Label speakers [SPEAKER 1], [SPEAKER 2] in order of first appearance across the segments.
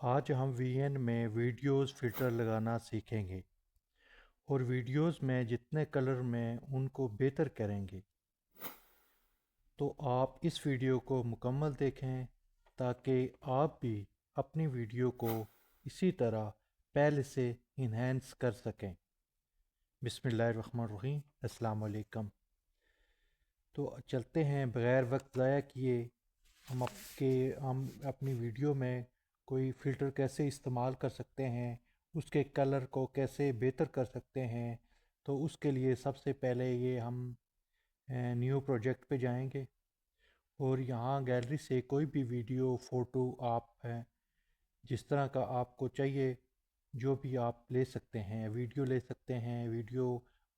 [SPEAKER 1] आज हम वीएन में वीडियोस फ़िल्टर लगाना सीखेंगे और वीडियोस में जितने कलर में उनको बेहतर करेंगे। तो आप इस वीडियो को मुकम्मल देखें ताकि आप भी अपनी वीडियो को इसी तरह पहले से इन्हेंस कर सकें। बिस्मिल्लाहिर्रहमानिर्रहीम, अस्सलाम वालेकुम। तो चलते हैं बग़ैर वक्त ज़ाया किए हम अपनी वीडियो में कोई फ़िल्टर कैसे इस्तेमाल कर सकते हैं, उसके कलर को कैसे बेहतर कर सकते हैं। तो उसके लिए सबसे पहले ये हम न्यू प्रोजेक्ट पे जाएंगे और यहाँ गैलरी से कोई भी वीडियो फ़ोटो आप जिस तरह का आपको चाहिए जो भी आप ले सकते हैं, वीडियो ले सकते हैं। वीडियो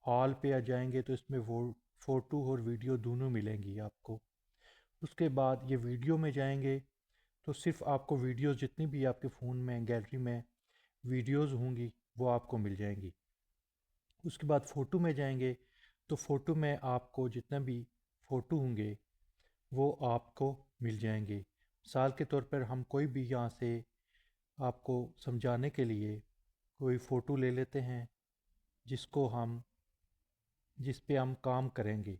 [SPEAKER 1] हॉल पे आ जाएंगे तो इसमें वो फ़ोटो और वीडियो दोनों मिलेंगी आपको। उसके बाद ये वीडियो में जाएंगे तो सिर्फ आपको वीडियोस जितनी भी आपके फ़ोन में गैलरी में वीडियोस होंगी वो आपको मिल जाएंगी। उसके बाद फ़ोटो में जाएंगे तो फ़ोटो में आपको जितना भी फ़ोटो होंगे वो आपको मिल जाएंगे। मिसाल के तौर पर हम कोई भी यहाँ से आपको समझाने के लिए कोई फ़ोटो ले लेते हैं जिसको हम जिस पे हम काम करेंगे।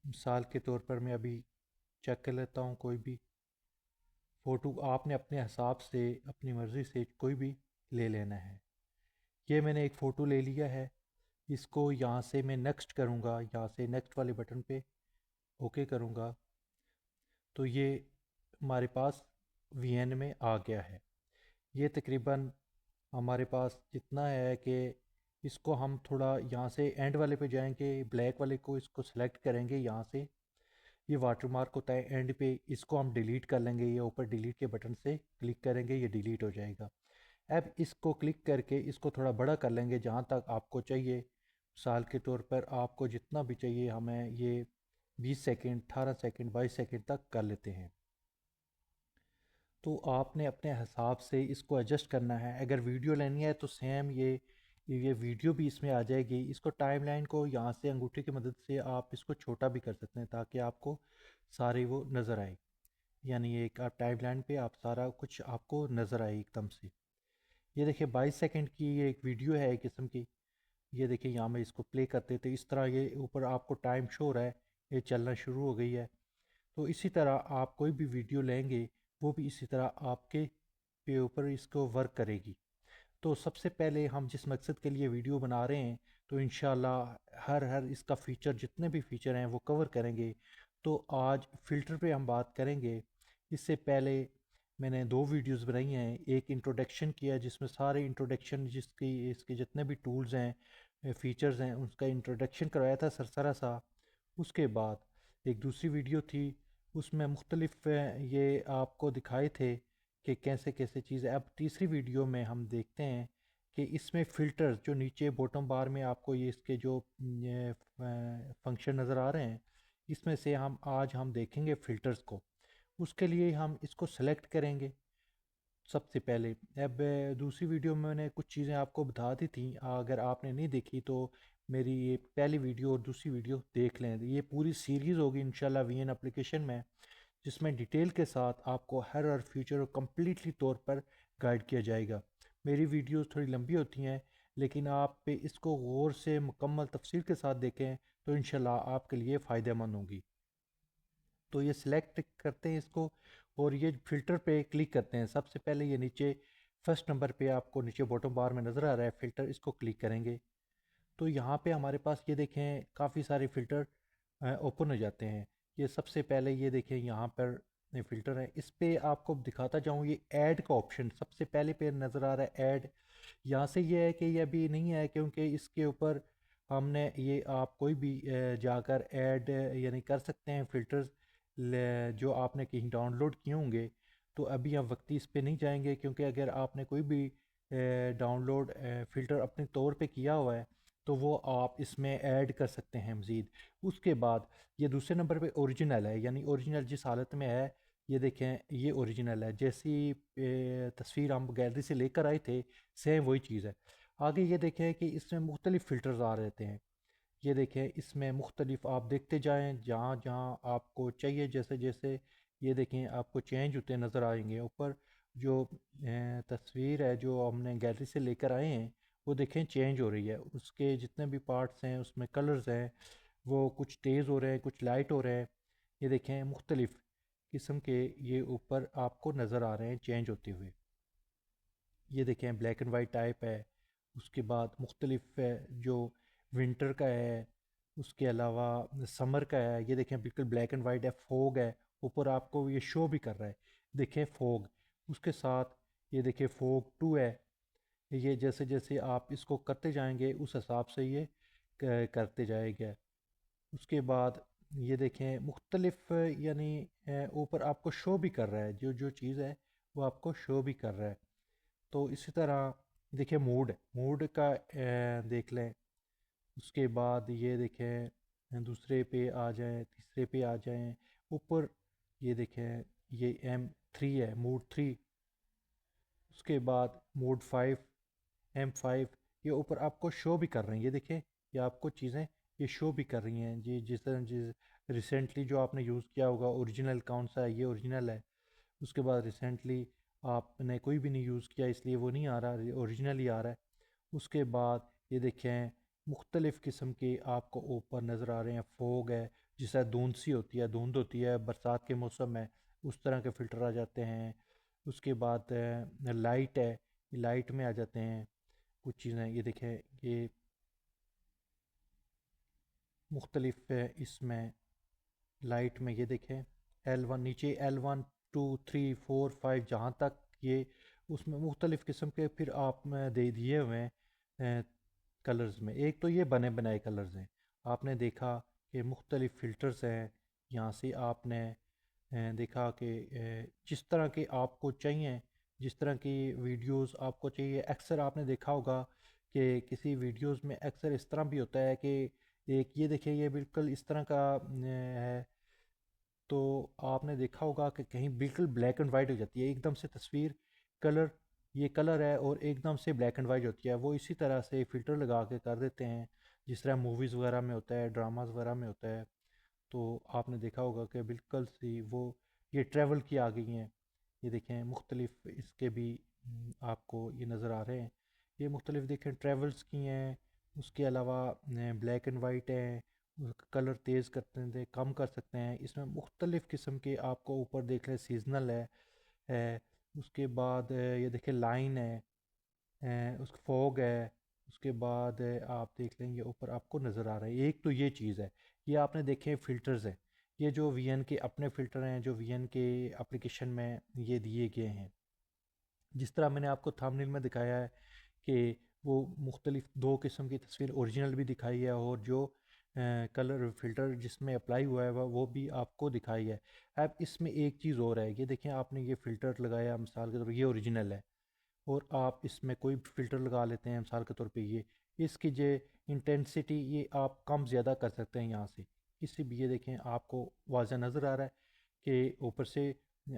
[SPEAKER 1] मिसाल के तौर पर मैं अभी चेक कर लेता हूँ कोई भी फ़ोटो। आपने अपने हिसाब से अपनी मर्ज़ी से कोई भी ले लेना है। ये मैंने एक फ़ोटो ले लिया है, इसको यहाँ से मैं नेक्स्ट करूँगा, यहाँ से नेक्स्ट वाले बटन पे ओके करूँगा तो ये हमारे पास वीएन में आ गया है। ये तकरीबन हमारे पास जितना है कि इसको हम थोड़ा यहाँ से एंड वाले पे जाएंगे, ब्लैक वाले को इसको सेलेक्ट करेंगे। यहाँ से ये वाटरमार्क होता है एंड पे, इसको हम डिलीट कर लेंगे। ये ऊपर डिलीट के बटन से क्लिक करेंगे, ये डिलीट हो जाएगा। अब इसको क्लिक करके इसको थोड़ा बड़ा कर लेंगे जहाँ तक आपको चाहिए। मिसाल के तौर पर आपको जितना भी चाहिए, हमें ये 20 सेकंड, 18 सेकंड, 22 सेकंड तक कर लेते हैं। तो आपने अपने हिसाब से इसको एडजस्ट करना है। अगर वीडियो लेनी है तो सेम ये वीडियो भी इसमें आ जाएगी। इसको टाइमलाइन को यहाँ से अंगूठे की मदद से आप इसको छोटा भी कर सकते हैं ताकि आपको सारे वो नज़र आए। यानी एक आप टाइमलाइन पे आप सारा कुछ आपको नज़र आए एकदम से। ये देखिए 22 सेकंड की ये एक वीडियो है एक किस्म की। ये देखिए यहाँ मैं इसको प्ले करते थे, इस तरह ये ऊपर आपको टाइम शो हो रहा है, ये चलना शुरू हो गई है। तो इसी तरह आप कोई भी वीडियो लेंगे वो भी इसी तरह आपके पे ऊपर इसको वर्क करेगी। तो सबसे पहले हम जिस मकसद के लिए वीडियो बना रहे हैं तो इंशाल्लाह हर इसका फ़ीचर जितने भी फ़ीचर हैं वो कवर करेंगे। तो आज फ़िल्टर पे हम बात करेंगे। इससे पहले मैंने दो वीडियोस बनाई हैं। एक इंट्रोडक्शन किया जिसमें सारे इंट्रोडक्शन जिसकी इसके जितने भी टूल्स हैं, फ़ीचर्स हैं, उसका इंट्रोडक्शन करवाया था सरसरा सा। उसके बाद एक दूसरी वीडियो थी, उसमें मुख्तलिफ ये आपको दिखाए थे कि कैसे कैसे चीज़ें। अब तीसरी वीडियो में हम देखते हैं कि इसमें फ़िल्टर्स जो नीचे बॉटम बार में आपको ये इसके जो फंक्शन नज़र आ रहे हैं, इसमें से हम देखेंगे फ़िल्टर्स को। उसके लिए हम इसको सेलेक्ट करेंगे सबसे पहले। अब दूसरी वीडियो में मैंने कुछ चीज़ें आपको बता दी थी, अगर आपने नहीं देखी तो मेरी ये पहली वीडियो और दूसरी वीडियो देख लें। ये पूरी सीरीज़ होगी इंशाल्लाह वीएन एप्लीकेशन में, जिसमें डिटेल के साथ आपको हर फ्यूचर को कम्प्लीटली तौर पर गाइड किया जाएगा। मेरी वीडियोस थोड़ी लंबी होती हैं लेकिन आप पे इसको गौर से मुकम्मल तफसील के साथ देखें तो इंशाल्लाह आपके लिए फ़ायदेमंद होगी। तो ये सिलेक्ट करते हैं इसको और ये फ़िल्टर पे क्लिक करते हैं। सबसे पहले ये नीचे फर्स्ट नंबर पे आपको नीचे बॉटम बार में नज़र आ रहा है फ़िल्टर, इसको क्लिक करेंगे तो यहाँ पे हमारे पास ये देखें काफ़ी सारे फ़िल्टर ओपन हो जाते हैं। ये सबसे पहले ये देखें यहाँ पर फ़िल्टर है, इस पे आपको दिखाता जाऊँ। ये ऐड का ऑप्शन सबसे पहले पे नज़र आ रहा है, ऐड। यहाँ से ये है कि ये अभी नहीं है क्योंकि इसके ऊपर हमने ये आप कोई भी जाकर ऐड यानी कर सकते हैं फ़िल्टर्स जो आपने कहीं डाउनलोड किए होंगे। तो अभी हम वक्ती इस पे नहीं जाएंगे क्योंकि अगर आपने कोई भी डाउनलोड फ़िल्टर अपने तौर पे किया हुआ है तो वो आप इसमें ऐड कर सकते हैं मज़ीद। उसके बाद ये दूसरे नंबर पे ओरिजिनल है, यानी ओरिजिनल जिस हालत में है ये देखें ये ओरिजिनल है। जैसी तस्वीर हम गैलरी से लेकर आए थे सेम वही चीज़ है। आगे ये देखें कि इसमें मुख्तलिफ़ फ़िल्टर्स आ रहते हैं। ये देखें इसमें मुख्तलिफ आप देखते जाएं जहाँ जहाँ आपको चाहिए, जैसे जैसे ये देखें आपको चेंज होते नज़र आएंगे ऊपर। जो तस्वीर है जो हमने गैलरी से लेकर आए हैं वो देखें चेंज हो रही है। उसके जितने भी पार्ट्स हैं उसमें कलर्स हैं वो कुछ तेज़ हो रहे हैं, कुछ लाइट हो रहे हैं। ये देखें मुख्तलिफ़ किस्म के ये ऊपर आपको नज़र आ रहे हैं चेंज होते हुए। ये देखें ब्लैक एंड वाइट टाइप है। उसके बाद मुख्तलिफ जो विंटर का है, उसके अलावा समर का है। ये देखें बिल्कुल ब्लैक एंड वाइट है, फोग है ऊपर आपको ये शो भी कर रहा है। देखें फोग, उसके साथ ये देखें फोग टू है। ये जैसे जैसे आप इसको करते जाएंगे उस हिसाब से ये करते जाएगा। उसके बाद ये देखें मुख्तलिफ यानी ऊपर आपको शो भी कर रहा है, जो जो चीज़ है वो आपको शो भी कर रहा है। तो इसी तरह देखिए मूड मूड का देख लें। उसके बाद ये देखें दूसरे पे आ जाएं, तीसरे पे आ जाएं ऊपर। ये देखें ये M3 है, मूड 3। उसके बाद मूड 5, M5। ये ऊपर आपको शो भी कर रहे हैं। ये देखें ये आपको चीज़ें ये शो भी कर रही हैं जी। जिस तरह जिस रिसेंटली जो आपने यूज़ किया होगा ओरिजिनल कौन सा है, ये ओरिजिनल है। उसके बाद रिसेंटली आपने कोई भी नहीं यूज़ किया इसलिए वो नहीं आ रहा, ओरिजिनल ही आ रहा है। उसके बाद ये देखें मुख्तलिफ़ किस्म के आपको ऊपर नज़र आ रहे हैं। फोग है, जिस तरह धुंध सी होती है, धुंध होती है बरसात के मौसम में, उस तरह के फ़िल्टर आ जाते हैं। उसके बाद लाइट है, लाइट में आ जाते हैं कुछ चीज़ें। ये देखें ये मुख्तलिफ़ इसमें लाइट में ये देखें L1 नीचे L1 2 3 4 5 जहाँ तक ये उसमें मुख्तलिफ़ किस्म के फिर आप में दे दिए हुए हैं कलर्स में। एक तो ये बने बनाए कलर्स हैं, आपने देखा कि मुख्तलिफ़ फ़िल्टर्स हैं। यहाँ से आपने देखा कि जिस तरह के आपको चाहिए, जिस तरह की वीडियोस आपको चाहिए। अक्सर आपने देखा होगा कि किसी वीडियोस में अक्सर इस तरह भी होता है कि एक ये देखिए ये बिल्कुल इस तरह का है, तो आपने देखा होगा कि कहीं बिल्कुल ब्लैक एंड वाइट हो जाती है एकदम से तस्वीर। कलर ये कलर है और एकदम से ब्लैक एंड वाइट होती है। वो इसी तरह से फ़िल्टर लगा के कर देते हैं जिस तरह मूवीज़ वगैरह में होता है, ड्रामास वगैरह में होता है। तो आपने देखा होगा कि बिल्कुल सी वो ये ट्रैवल की आ गई हैं। ये देखें मुख्तलिफ़ इसके भी आपको ये नज़र आ रहे हैं। ये मुख्तलिफ़ देखें ट्रैवल्स की हैं। उसके अलावा ब्लैक एंड वाइट है, कलर तेज़ करते हैं कम कर सकते हैं। इसमें मुख्तलिफ़ किस्म के आपको ऊपर देख लें सीजनल है। उसके बाद ये देखें लाइन है, उस फॉग है। उसके बाद आप देख लेंगे ऊपर आपको नज़र आ रहा है। एक तो ये चीज़ है, ये आपने देखे फ़िल्टर्स हैं। ये जो वीएन के अपने फ़िल्टर हैं जो वीएन के एप्लीकेशन में ये दिए गए हैं। जिस तरह मैंने आपको थंबनेल में दिखाया है कि वो मुख्तलिफ दो किस्म की तस्वीर ओरिजिनल भी दिखाई है और जो कलर फ़िल्टर जिसमें अप्लाई हुआ है वो भी आपको दिखाई है। अब इसमें एक चीज़ और है, ये देखें आपने ये फ़िल्टर लगाया मिसाल के तौर पर ये ओरिजिनल है और आप इसमें कोई फ़िल्टर लगा लेते हैं मिसाल के तौर पे ये इसकी जो इंटेंसिटी ये आप कम ज़्यादा कर सकते हैं यहाँ से किसी भी। ये देखें आपको वाज़ह नज़र आ रहा है कि ऊपर से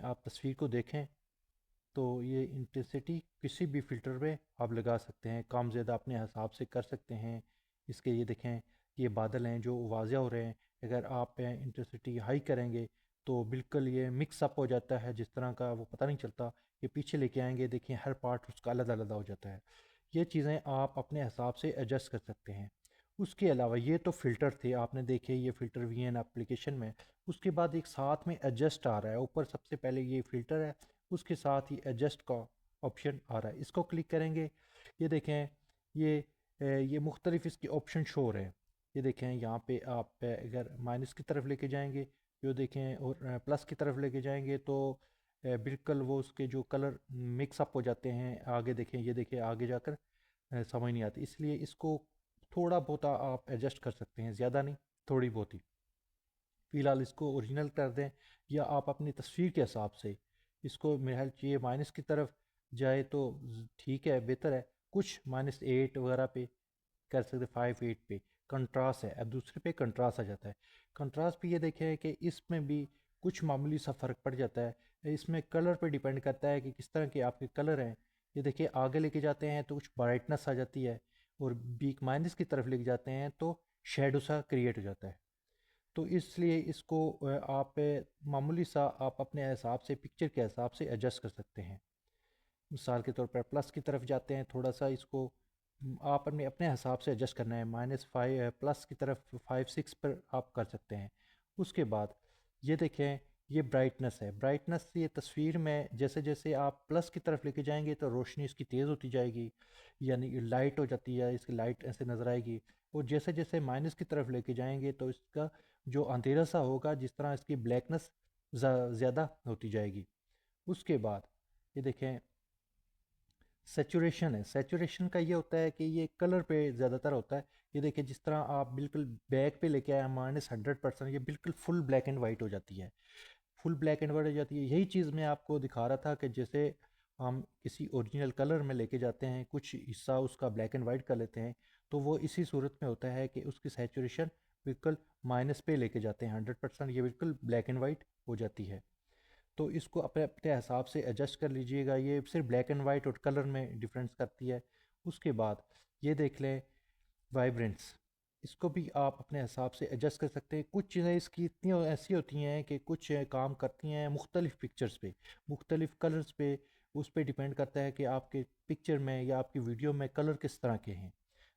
[SPEAKER 1] आप तस्वीर को देखें तो ये इंटेंसिटी किसी भी फ़िल्टर पे आप लगा सकते हैं, कम ज़्यादा अपने हिसाब से कर सकते हैं। इसके ये देखें ये बादल हैं जो वाज़ह हो रहे हैं। अगर आप इंटेंसिटी हाई करेंगे तो बिल्कुल ये मिक्स अप हो जाता है, जिस तरह का वो पता नहीं चलता। ये पीछे लेके आएंगे देखिए हर पार्ट उसका अलग अलग हो जाता है। ये चीज़ें आप अपने हिसाब से एडजस्ट कर सकते हैं। उसके अलावा ये तो फ़िल्टर थे आपने देखे, ये फ़िल्टर वीएन एप्लीकेशन में। उसके बाद एक साथ में एडजस्ट आ रहा है ऊपर, सबसे पहले ये फ़िल्टर है, उसके साथ ही एडजस्ट का ऑप्शन आ रहा है। इसको क्लिक करेंगे, ये देखें ये मुख्तलिफ इसके ऑप्शन शो हो रहे हैं। ये देखें यहाँ पे आप अगर माइनस की तरफ लेके जाएंगे जो देखें और प्लस की तरफ लेके जाएंगे तो बिल्कुल वो उसके जो कलर मिक्स अप हो जाते हैं। आगे देखें ये देखें आगे जाकर समझ नहीं आती, इसलिए इसको थोड़ा बहुत आप एडजस्ट कर सकते हैं, ज़्यादा नहीं, थोड़ी बहुत ही। फ़िलहाल इसको ओरिजिनल कर दें या आप अपनी तस्वीर के हिसाब से इसको मेरे ख्याल चाहिए माइनस की तरफ जाए तो ठीक है, बेहतर है। कुछ -8 वगैरह पे कर सकते, 5 8 पे कंट्रास्ट है। अब दूसरे पे कंट्रास्ट आ जाता है। कंट्रास्ट भी ये देखें कि इसमें भी कुछ मामूली सा फ़र्क पड़ जाता है। इसमें कलर पे डिपेंड करता है कि किस तरह के आपके कलर हैं। ये देखिए आगे लेके जाते हैं तो कुछ ब्राइटनेस आ जाती है और बीक माइनस की तरफ लेके जाते हैं तो शेडो सा क्रिएट हो जाता है। तो इसलिए इसको आप मामूली सा आप अपने हिसाब से पिक्चर के हिसाब से एडजस्ट कर सकते हैं। मिसाल के तौर पर प्लस की तरफ जाते हैं, थोड़ा सा इसको आप अपने अपने हिसाब से एडजस्ट करना है। -5 प्लस की तरफ 5-6 पर आप कर सकते हैं। उसके बाद ये देखें, ये ब्राइटनेस है। ब्राइटनेस ये तस्वीर में जैसे जैसे आप प्लस की तरफ लेके जाएंगे तो रोशनी इसकी तेज़ होती जाएगी, यानी लाइट हो जाती है, इसकी लाइट ऐसे नज़र आएगी। और जैसे जैसे माइनस की तरफ लेके जाएंगे तो इसका जो अंधेरा सा होगा, जिस तरह इसकी ब्लैकनेस ज़्यादा होती जाएगी। उसके बाद ये देखें, सेचुरेशन है। सेचुरेशन का ये होता है कि ये कलर पे ज़्यादातर होता है। ये देखिए, जिस तरह आप बिल्कुल बैक पे लेके आए -100%, ये बिल्कुल फुल ब्लैक एंड वाइट हो जाती है। फुल ब्लैक एंड वाइट हो जाती है। यही चीज़ मैं आपको दिखा रहा था कि जैसे हम किसी ओरिजिनल कलर में लेके जाते हैं, कुछ हिस्सा उसका ब्लैक एंड वाइट कर लेते हैं, तो वो इसी सूरत में होता है कि उसकी सेचुरेशन बिल्कुल माइनस पे लेके जाते हैं 100%, ये बिल्कुल ब्लैक एंड वाइट हो जाती है। तो इसको अपने अपने हिसाब से एडजस्ट कर लीजिएगा। ये सिर्फ ब्लैक एंड वाइट और कलर में डिफरेंस करती है। उसके बाद ये देख लें, वाइब्रेंस, इसको भी आप अपने हिसाब से एडजस्ट कर सकते हैं। कुछ चीज़ें इसकी इतनी ऐसी होती हैं कि कुछ काम करती हैं मुख्तलिफ़ पिक्चर्स पे, मुख्तलिफ़ कलर्स पे। उस पे डिपेंड करता है कि आपके पिक्चर में या आपकी वीडियो में कलर किस तरह के हैं,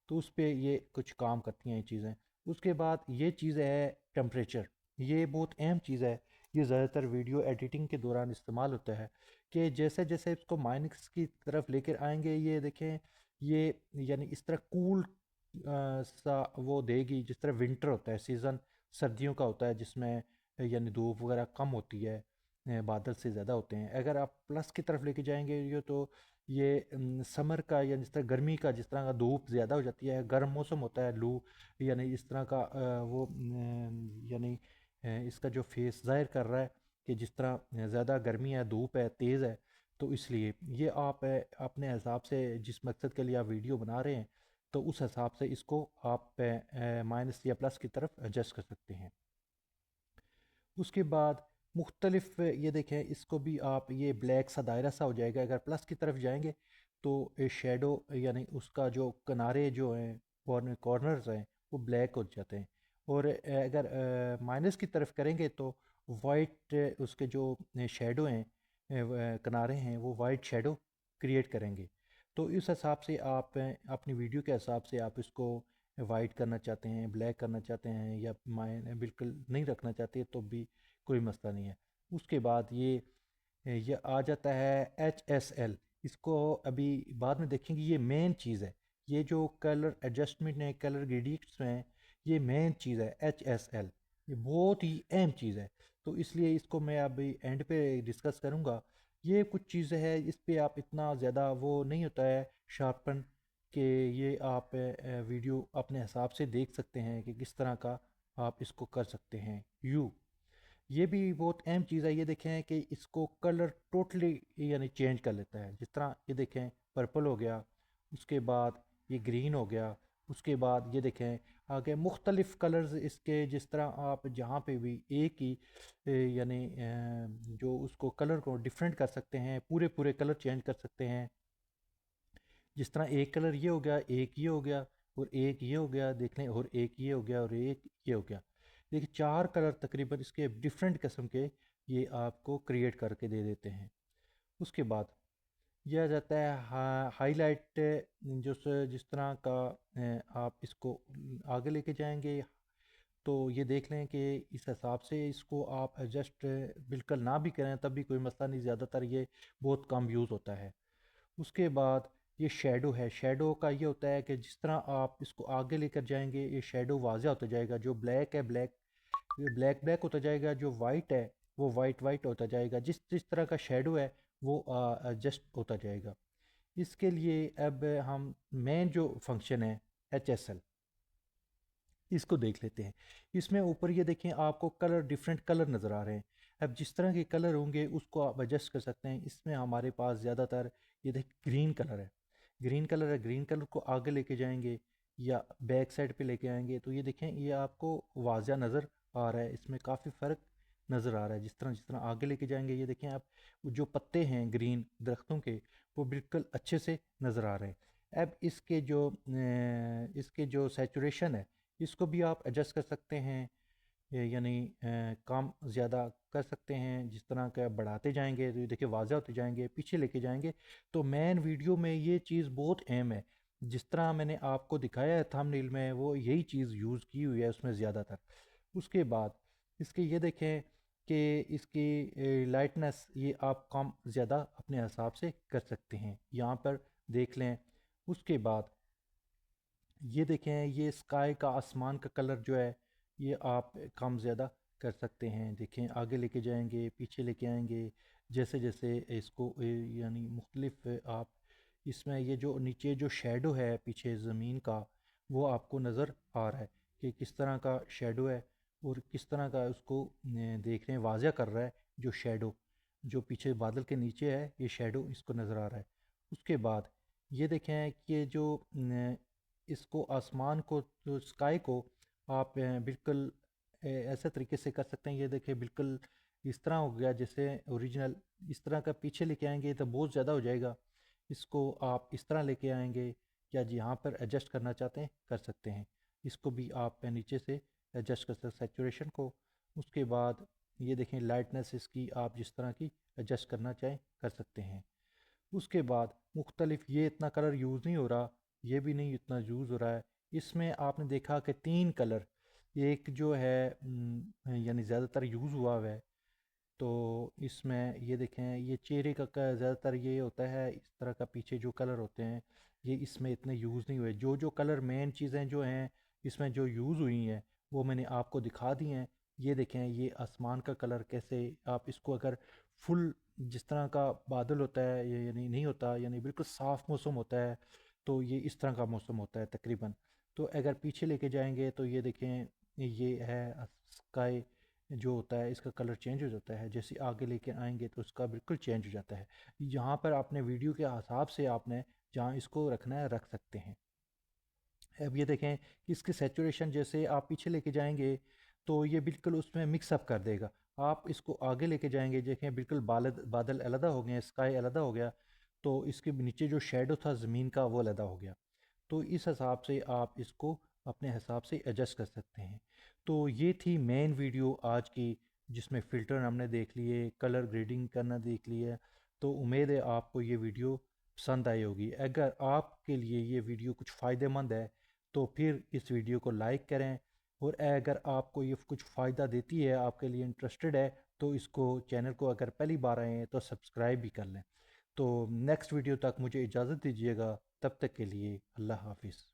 [SPEAKER 1] तो उस पे ये कुछ काम करती हैं ये चीज़ें। उसके बाद ये चीज़ है टेम्परेचर। ये बहुत अहम चीज़ है। ये ज़्यादातर वीडियो एडिटिंग के दौरान इस्तेमाल होता है कि जैसे जैसे इसको माइनस की तरफ लेकर आएंगे, ये देखें, ये यानी इस तरह कूल सा वो देगी, जिस तरह विंटर होता है, सीज़न सर्दियों का होता है, जिसमें यानी धूप वगैरह कम होती है, बादल से ज़्यादा होते हैं। अगर आप प्लस की तरफ लेके जाएंगे ये, तो ये समर का, या जिस तरह गर्मी का, जिस तरह का धूप ज़्यादा हो जाती है, गर्म मौसम होता है, लू, यानी इस तरह का वो यानी इसका जो फेस ज़ाहिर कर रहा है कि जिस तरह ज़्यादा गर्मी है, धूप है, तेज़ है। तो इसलिए ये आप अपने हिसाब से जिस मकसद के लिए आप वीडियो बना रहे हैं, तो उस हिसाब से इसको आप माइनस या प्लस की तरफ एडजस्ट कर सकते हैं। उसके बाद मुख्तलिफ ये देखें, इसको भी आप, ये ब्लैक सा दायरा सा हो जाएगा। अगर प्लस की तरफ जाएंगे तो शेडो, यानी उसका जो किनारे जो हैं, कॉर्नर्स हैं, वो ब्लैक हो जाते हैं। और अगर माइनस की तरफ करेंगे तो वाइट, उसके जो शेडो हैं, किनारे हैं, वो वाइट शेडो क्रिएट करेंगे। तो इस हिसाब से आप अपनी वीडियो के हिसाब से आप इसको वाइट करना चाहते हैं, ब्लैक करना चाहते हैं, या बिल्कुल नहीं रखना चाहते, तो भी कोई मसला नहीं है। उसके बाद ये आ जाता है HSL। इसको अभी बाद में देखेंगे, ये मेन चीज़ है। ये जो कलर एडजस्टमेंट है, कलर ग्रेडियंट्स में, ये मेन चीज़ है HSL। ये बहुत ही अहम चीज़ है, तो इसलिए इसको मैं अभी एंड पे डिस्कस करूँगा। ये कुछ चीज़ें हैं, इस पे आप इतना ज़्यादा वो नहीं होता है शार्पन, कि ये आप वीडियो अपने हिसाब से देख सकते हैं कि किस तरह का आप इसको कर सकते हैं। ये भी बहुत अहम चीज़ है। ये देखें कि इसको कलर टोटली यानी चेंज कर लेता है। जिस तरह ये देखें, पर्पल हो गया, उसके बाद ये ग्रीन हो गया, उसके बाद ये देखें आगे मुख्तलिफ़ कलर्स इसके, जिस तरह आप जहाँ पे भी एक ही यानी जो उसको कलर को डिफरेंट कर सकते हैं, पूरे पूरे कलर चेंज कर सकते हैं। जिस तरह एक कलर ये हो गया, एक ये हो गया, और एक ये हो गया, देख लें, और एक ये हो गया, और एक ये हो गया। देखिए, 4 कलर तकरीबन इसके डिफरेंट किस्म के ये आपको क्रिएट करके दे देते हैं। उसके बाद यह आ जाता है हाईलाइट, जिस तरह का आप इसको आगे लेके जाएंगे, तो ये देख लें कि इस हिसाब से इसको आप एडजस्ट बिल्कुल ना भी करें तब भी कोई मसला नहीं, ज़्यादातर ये बहुत कम यूज़ होता है। उसके बाद ये शेडो है। शेडो का ये होता है कि जिस तरह आप इसको आगे लेकर जाएंगे, ये शेडो वाज़ा होता जाएगा। जो ब्लैक है, ब्लैक ब्लैक ब्लैक होता जाएगा, जो वाइट है वो वाइट वाइट होता जाएगा। जिस जिस तरह का शेडो है वो एडजस्ट होता जाएगा। इसके लिए अब हम मेन जो फंक्शन है HSL, इसको देख लेते हैं। इसमें ऊपर ये देखें, आपको कलर, डिफरेंट कलर नज़र आ रहे हैं। अब जिस तरह के कलर होंगे उसको आप एडजस्ट कर सकते हैं। इसमें हमारे पास ज़्यादातर ये देख ग्रीन कलर है। ग्रीन कलर है, ग्रीन कलर को आगे लेके जाएंगे या बैक साइड पे लेके आएंगे, तो ये देखें, ये आपको वाज़ा नज़र आ रहा है। इसमें काफ़ी फ़र्क नज़र आ रहा है। जिस तरह आगे लेके जाएंगे, ये देखें आप, जो पत्ते हैं ग्रीन दरख्तों के, वो बिल्कुल अच्छे से नज़र आ रहे हैं। अब इसके जो सैचुरेशन है, इसको भी आप एडजस्ट कर सकते हैं। यानी काम ज़्यादा कर सकते हैं। जिस तरह का बढ़ाते जाएंगे तो ये देखिए वाज़ा होते जाएंगे, पीछे लेके जाएंगे। तो मेन वीडियो में ये चीज़ बहुत अहम है। जिस तरह मैंने आपको दिखाया है थंबनेल में, वो यही चीज़ यूज़ की हुई है उसमें ज़्यादातर। उसके बाद इसके ये देखें कि इसकी लाइटनेस ये आप कम ज़्यादा अपने हिसाब से कर सकते हैं, यहाँ पर देख लें। उसके बाद ये देखें, ये स्काई का, आसमान का कलर जो है ये आप कम ज़्यादा कर सकते हैं। देखें आगे लेके जाएंगे, पीछे लेके आएंगे, जैसे जैसे इसको यानी मुख्तलिफ आप इसमें ये जो नीचे जो शेडो है पीछे ज़मीन का, वो आपको नज़र आ रहा है कि किस तरह का शेडो है और किस तरह का उसको देख रहे हैं, वाज़ा कर रहा है जो शेडो जो पीछे बादल के नीचे है, ये शेडो इसको नज़र आ रहा है। उसके बाद ये देखें कि जो इसको आसमान को, जो स्काई को आप बिल्कुल ऐसे तरीके से कर सकते हैं। ये देखिए बिल्कुल इस तरह हो गया जैसे ओरिजिनल। इस तरह का पीछे लेके आएंगे तो बहुत ज़्यादा हो जाएगा। इसको आप इस तरह लेके आएंगे, या जहाँ पर एडजस्ट करना चाहते हैं कर सकते हैं। इसको भी आप नीचे से एडजस्ट कर सकते हैं सेचुरेशन को। उसके बाद ये देखें लाइटनेस इसकी आप जिस तरह की एडजस्ट करना चाहें कर सकते हैं। उसके बाद मुख्तलिफ ये इतना कलर यूज़ नहीं हो रहा, ये भी नहीं इतना यूज़ हो रहा है। इसमें आपने देखा कि 3 कलर, एक जो है यानी ज़्यादातर यूज़ हुआ है। तो इसमें ये देखें, ये चेहरे का ज़्यादातर ये होता है, इस तरह का पीछे जो कलर होते हैं ये इसमें इतने यूज़ नहीं हुए। जो जो कलर मेन चीज़ें जो हैं इसमें जो यूज़ हुई हैं वो मैंने आपको दिखा दी हैं। ये देखें, ये आसमान का कलर कैसे आप इसको अगर फुल, जिस तरह का बादल होता है ये यानी नहीं होता, यानी बिल्कुल साफ़ मौसम होता है, तो ये इस तरह का मौसम होता है तकरीबन। तो अगर पीछे लेके जाएंगे तो ये देखें, ये है स्काई जो होता है इसका कलर चेंज हो जाता है। जैसे आगे लेके आएंगे तो उसका बिल्कुल चेंज हो जाता है। यहाँ पर आपने वीडियो के हिसाब से आपने जहाँ इसको रखना है रख सकते हैं। अब ये देखें कि इसकी सैचुरेशन जैसे आप पीछे लेके जाएंगे तो ये बिल्कुल उसमें मिक्सअप कर देगा। आप इसको आगे लेके जाएंगे, देखें बिल्कुल बादल बादल अलग हो गए, स्काई अलग हो गया। तो इसके नीचे जो शेडो था ज़मीन का वो अलग हो गया। तो इस हिसाब से आप इसको अपने हिसाब से एडजस्ट कर सकते हैं। तो ये थी मेन वीडियो आज की, जिसमें फ़िल्टर हमने देख लिए, कलर ग्रेडिंग करना देख लिया। तो उम्मीद है आपको ये वीडियो पसंद आई होगी। अगर आपके लिए ये वीडियो कुछ फ़ायदेमंद है तो फिर इस वीडियो को लाइक करें, और अगर आपको ये कुछ फ़ायदा देती है, आपके लिए इंटरेस्टेड है, तो इसको चैनल को अगर पहली बार आए हैं तो सब्सक्राइब भी कर लें। तो नेक्स्ट वीडियो तक मुझे इजाज़त दीजिएगा, तब तक के लिए अल्लाह हाफिज़।